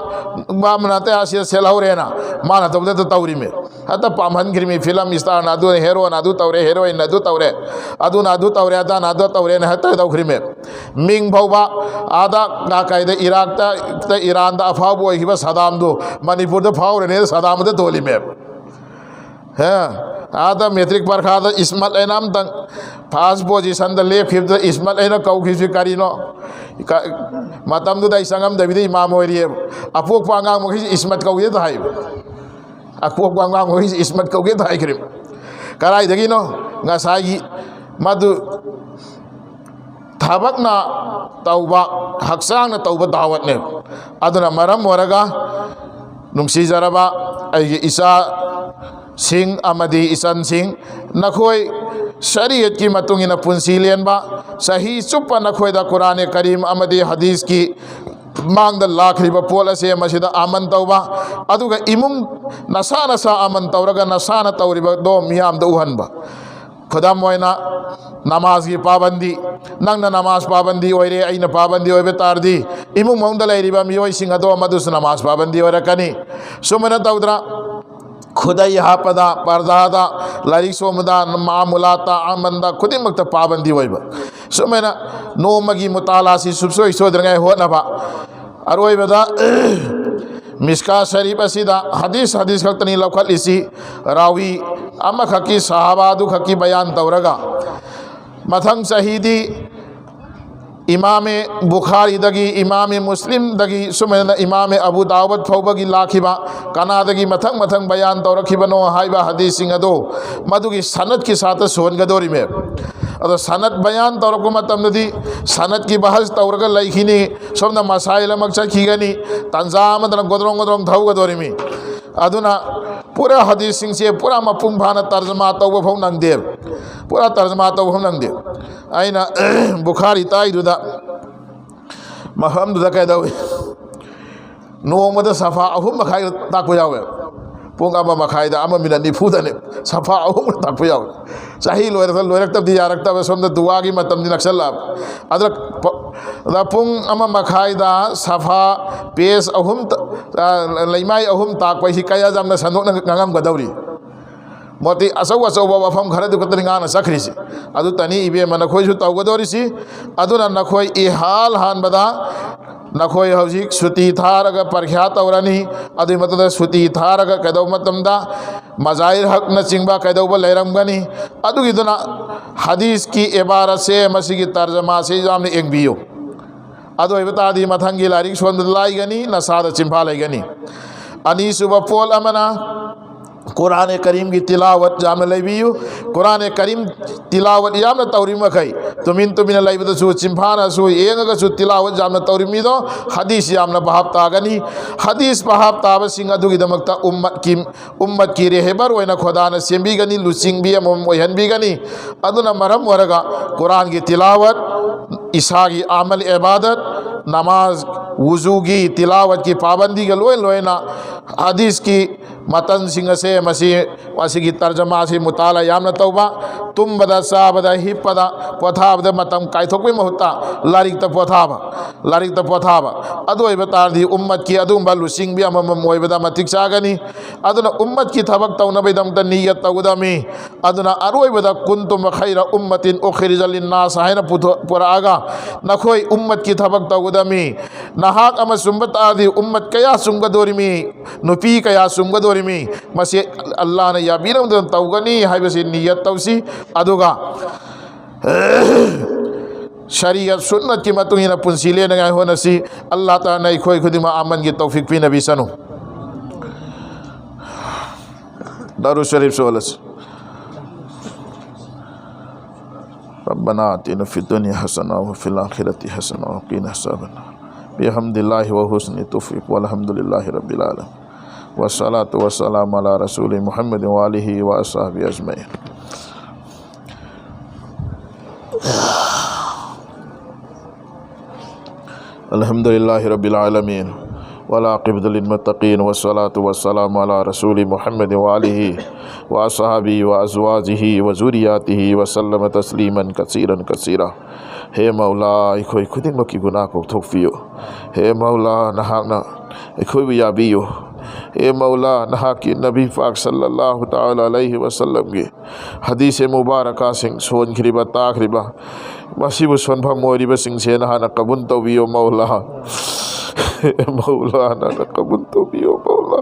मामनाते आसिया सेलाउरेना माना तबदे तो तौरी में हता पामहन गिरमी फिल्म स्टार नादु हेरो नादु तौरे हेरोइन नादु तौरे अदु नादु तौरे अदा नादु तौरे न हता तौखरी में मिंग भौबा आदा का कायदे इराक ता ईरान दा अफाब ओइबा सदाम दो मणिपुर दा फावरे सदाम दे तोली में है आदा मेट्रिक परीक्षा दा इस्मत एनाम तंग फर्स्ट पोजीशन दा लेखिब इस्मत एना कौखिसि करिनो मतम दु दा संगम दबिदे इमाम ओइरिए अपोक पांगांग मखि इस्मत कौगे तो हाइ अपोक पांगांग मखि इस्मत कौगे तो हाइ क्रिम कराई दगिनो ngसाई मधु थबकना तौबा हक्सांग ना तौबा दावत ने अदुना मरम वरगा नुंसीजरबा आई इसा सिंह अमदी इसन सिंह नखोय शरीयत की मतुंग इन पुंसी लेनबा सही चुप नखोयदा कुरान करीम अमदी हदीस की मांग लाखरीब पोल से मसीद आमन तौबा अदुगा इमुंग नसा नसा आमन तौरगा नसा न तौरीब दो मियाम दो उहनबा खुदाम मोयना नमाज की पाबंदी नंग नमाज पाबंदी ओइरे अइन पाबंदी ओइबे तारदी इमुंग मौंद लेरिबा मियोय सिंह दो मदुस नमाज पाबंदी ओरकनी सुमन तौद्रा खुदाई हापदा पर्दादा लारिक सोमदा मामुलाता आमंदा खुदिमक पाबंदी ओइबा सुमेना नोमगी मुतालासी सुबसोय सोद्रंगाय होनबा अरोइबदा मिस्का शरीफ असिदा हदीस हदीस खतनी लखलिसी रावी अमखकी सहाबादु खकी बयान तौरगा मथंग सहीदी इमाम बुखारी दगी इमाम मुस्लिम दगी सुमेन इमाम अबू दाऊद फौबगी लाखिबा कनादगी मथंग मथंग बयान तौरखिबनो हाइबा हदीस सिंह अदो मधुगी सनद के साथ सोनगदोरी में अदो सनद बयान तौरको मतमदि सनद की बहस तौरग लैखिनी सोमना मसाइल मक चखिगनी तंजामदन गोदरोंग गोदरोंग धौगदोरी में अदुना पूरा हदीस सिंह से पूरा मपुंग भाना तर्जमा तौब फौ नंगदे पूरा तर्जमा तौब फौ नंगदे आइना बुखारी ताइदुदा महमदुदा कैदवे नोमदा सफा अहुम मखाइ ताको यावे पुंग अमा मखाइदा अमा मिनट निफुदने सफा अहुम ताको यावे सही लोरक तब दियारक तब सोमदा दुआ की मतम दि नक्सल अदर पुंग अमा मखाइदा सफा पेस अहुम लैमाई अहुम ताक पैसी कया जामना संदोक नंगम गदौरी मोती असौ असौ वफम खर दुकतनी गाना सखरीसी अदु तनी इबे मनखोयसु तौगदोरिसी अदुना नखोय इहाल हानबदा नखोय हौजिक सुती थारग परख्या तौरनी अदु मतद सुती थारग कदौ मतमदा मजाहिर हक न चिंगबा कदौब लैरमगनी अदुगिदुना हदीस की इबारत से मसीगी तर्जमा से जामने एक बियो अदु इबतादी मथंगी लारिक सोंदलाइगनी नसाद चिंफा लैगनी अनीसुब पोल अमना कुरान करीम की तिलावत जाम लैबियु कुरान करीम तिलावत याम तौरी मखई तुमिन लैबदसु चिंफानसु येंगगसु तिलावत जाम तौरी मिदो हदीस याम बहाब तागनी हदीस बहाब ताब सिंह अदुगिदमक्ता उम्मत की रेहबर ओइना खुदाना सेंबिगनी लुचिंगबी अमम ओइहनबिगनी अदुना मरम वरगा कुरान की तिलावत ईसा की आमल इबादत नमाज वुजू की तिलावत की पाबंदी के लोयना हदीस की मतन सिंह से मसी की तर्जमा से मुताला यामना तौबा तुम्बदा साबदा हिप्पदा पोथाबदा मतम कायथोकबे महुत्ता लारिक त पोथाबा अदोइबा तारदी उम्मत की अदुंबा लुसिंग भी अमम ओइबदा मतिक चागनी अदुना उम्मत की थबक तौनबैदमता नियत तौगदामी अदुना अरोइबदा कुंतुम खैरा उम्मतिन उखरिजल लिन्नास हायना पुरागा नखोई उम्मत की थबक तौगदामी नहाक अमा सुंबतादी उम्मत कया सुंगदोरिमी नुपी कया सुंगदोरिमी मसे अल्लाह ने याबीरमदन तौगनी हाइबसे नियत तौसी अदुगा शरीयत सुन्नत की मतुंगिना पुंसी लेनगाय होनसी अल्लाह ताला ने खोई खुदिमा अमन की तौफीक पीनबी सनु दारू शरीफ सोलस रब्बना आतिना फिद दुनिया हसना व फिल आखिरति हसना व क़िना अज़ाबन्नार बिहम्दिल्लाहि व हुस्नि तौफीक वल्हम्दुलिल्लाहि रब्बिल आलमीन वस्सलातु वस्सलामु अला रसूलि मुहम्मद व आलिहि व अस्हाबिहि अजमईन। अल्हम्दुलिल्लाहि रब्बिल आलमीन वला आक़िबतुल लिल-मुत्तक़ीन वस्सलातु वस्सलामु अला रसूलि मुहम्मद व आलिहि व अस्हाबिहि व अज़वाजिहि व ज़ुर्रिय्यतिहि व सल्लम तस्लीमन कसीरन कसीरा। हे मौला अखोई खुदिमकी गुनाह कोक्थोकपियो। हे मौला नहाकना अखोइबु याबियो। हे मौला नहाकी नबी पाक सल्लल्लाहु ताला अलैहि वसल्लम की हदीस मुबारका सिंह सोनखरिबा ताखरिबा मसीबु सोनफम मोरिबा सिंह से नहाना कबूल तौबियो मौला मौला ना कबूल तौबियो मौला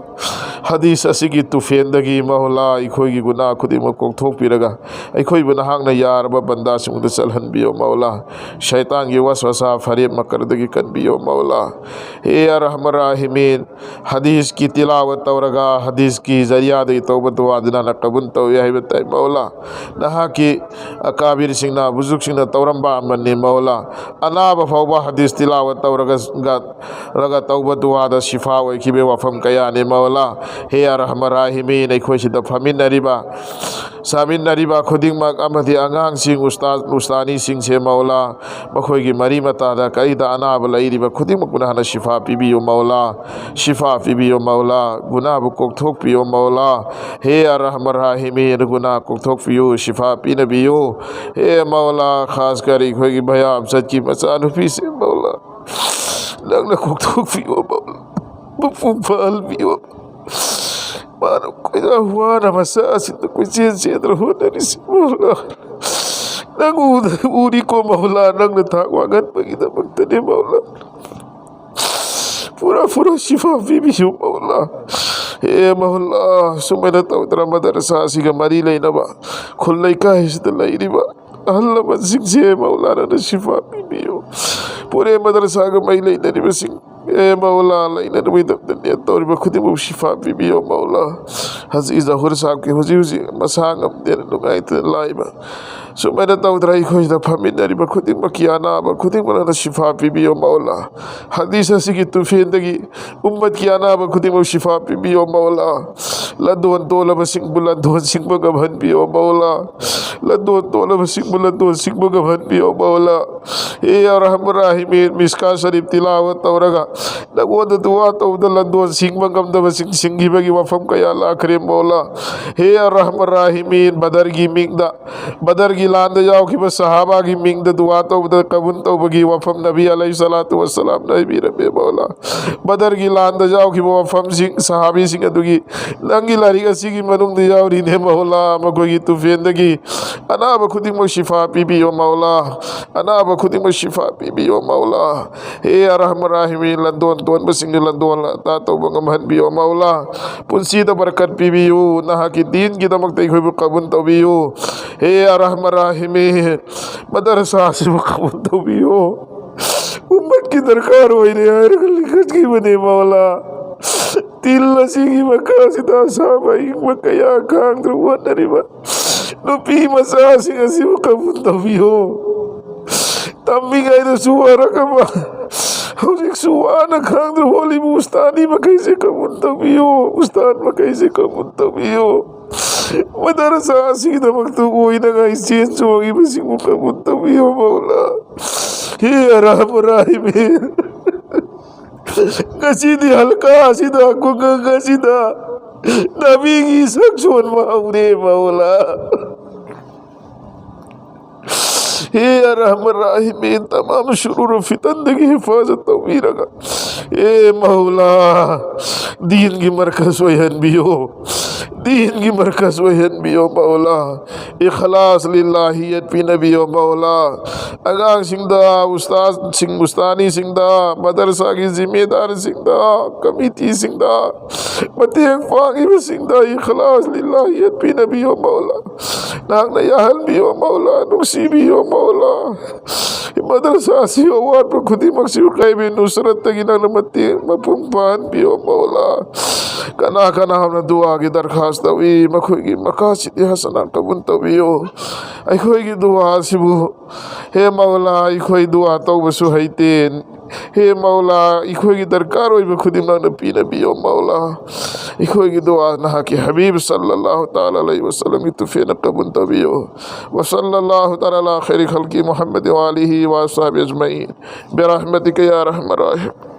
हदीस असिगी तुफेंदगी मौला अखोई गुनाह खुदिमक कोक्थोकपिरगा अखोइबु नहाकना यारबा बंदा सिंहदु चलहनबियो मौला शैतान की वसवसा फरेब मकरदगी कनबियो मौला। हे अरहमर राहिमीन हदीस की तिलावत तौरगा हदीस की जरिया दे तौबत वादना न कबूल तौया है बताई मौला नहा की अकाबिर सिंगना बुजुर्ग सिंगना तौरंबा अमन मौला अनाब फौबा हदीस तिलावत तौरगा तौबत वादा शिफा वैखिबे वफम कया ने मौला। हे अरहमर राहिमीन अखोइसिदा फमिनरिबा सामिनरिबा खुदिंगमक अमदि आंगांगसिंग उस्तानी सिंह से मौला मखोइगी मरी मतादा कईदा अनाब लैरिबा खुदिंगमक गुनाहना शिफा पीबियो मौला शिफा पीबियो मौला गुनाह कोक्थोकपियो मौला। हे अरहमर राहिमीन गुनाह कोक्थोकपियो शिफा पीनबियो। हे मौला खास कर अखोइगी भया अमजद की मचानुफी से मौला नंगना कोक्थोकपियो मौला मफहूम पालबियो मानो कोई हुआ न मसासी तो कोई चीज हो नहीं सी मौला नंग ऊरी को मौला नंग था वागन बगीदा बगतने मौला पूरा शिफा भी हो मौला। हे मौला सुमेरा तौतरा मदरसा सिगा मरी लेनबा खुल्लै का हिस्सा लैरिबा अल्लाह बसिंग से मौला न शिफा भी हो पूरे मदरसा का मई लेनरी बसिंग ए मौला लाइन नबी दबदनिया तौर में खुद में शिफा भी हो मौला। हजी जहूर साहब के हुजी मसांग हम देर नुगाई ते लाइबा सो मैंने तौदराई खोज द फमिनरी में खुद में कियाना में खुद में शिफा भी हो मौला। हदीस ऐसी की तुफेंदगी उम्मत कियाना में खुद में शिफा भी हो मौला। लदोन तोला बसिंग बुलंदोन सिंह गभन भी हो मौला लदोन तोला बसिंग बुलंदोन सिंह गभन भी हो मौला। ए अरहमर राहिमीन मिस्का शरीफ तिलावत तौरगा नगोद दुआ तौद लदोन सिंह गमद बसिंग सिंघिबगी वफम कया लाखरे मौला। हे अरहमर राहिमीन बदर की मिंगदा बदर की लांद जाओ कि बस सहाबा की मिंगद दुआ तौद कबूल तौबगी वफम नबी अलैहिस्सलातु वस्सलाम नबी रबे मौला। बदर की लांद जाओ कि वफम सिंह सहाबी सिंह दुगी नंगी लारी असी की मनुंग जाओ रिने मौला मकोगी तुफेंदगी अना बखुदी मो शिफा पीबी ओ मौला अना बखुदी मो शिफा पीबी ओ मौला। हे अरहमर राहिमीन लंदोन तोन बसिंग लंदोन ता तो बंगमहन भी ओ मौला पुंसी द बरकत पीबी ओ नहा की दीन की दमक तई खोई कबूल तौबी ओ। हे अरहमर राहिमीन मदरसा से कबूल तौबी ओ उम्मत की दरकार हो रे यार लिखत की बने मौला तिल लसी मकासिदा साबाई मकया कांग द्रुवा नरिबा नुपी मसासी असी कबूल तबियो तम्मी गए सुवारा कमा और एक सुवाना कांग द्रुवाली उस्तानी मकई से कबूल तबियो उस्ताद मकई से कबूल तबियो मदरसा सीधा मकतूब कोई ना गाइस चेंज होगी बस कबूल तबियो मौला। हे अरहमर राहिमीन Ngasi'y halka-sida kung ngasida nabigi saksyon maure maula. हे रहमान राहिमीन तमाम शुरूर फितन की हिफाजत तौफीक रखा ए मौला दीन की मरकज़ वहन भी हो दीन की मरकज़ वहन भी हो मौला इखलास लिल्लाहियत पी नबी हो मौला अगांग सिंगदा उस्ताद सिंह मुस्तानी सिंगदा मदरसा की जिम्मेदार सिंगदा कमिटी सिंगदा मतेक फागिब सिंगदा इखलास लिल्लाहियत पी नबी हो मौला नाग नयाहल भी हो मौला नुक्सी भी हो मौला मदरसा सी हो वार पर खुदी मक्सिव क़ैबी नुसरत तगिना नमती मपुम्पान भी हो मौला कना कना हमने दुआ की दरखास्त तवी मखोगी मकासिद हसना कबूल तवी हो अखोगी दुआ सिबु हे मौला अखोई दुआ तौबसु हैतेन हे मौला इखोगी दरकार होई खुदिमा नबी नबी ओ मौला इखोगी दुआ नहा के हबीब सल्लल्लाहु ताला अलैहि वसल्लम तुफीन कबूल तबियो व सल्लल्लाहु ताला अला खैर खल्की मुहम्मद व आलिहि व अस्हाबि अजमईन बिरहमतिक या रहमान रहीम।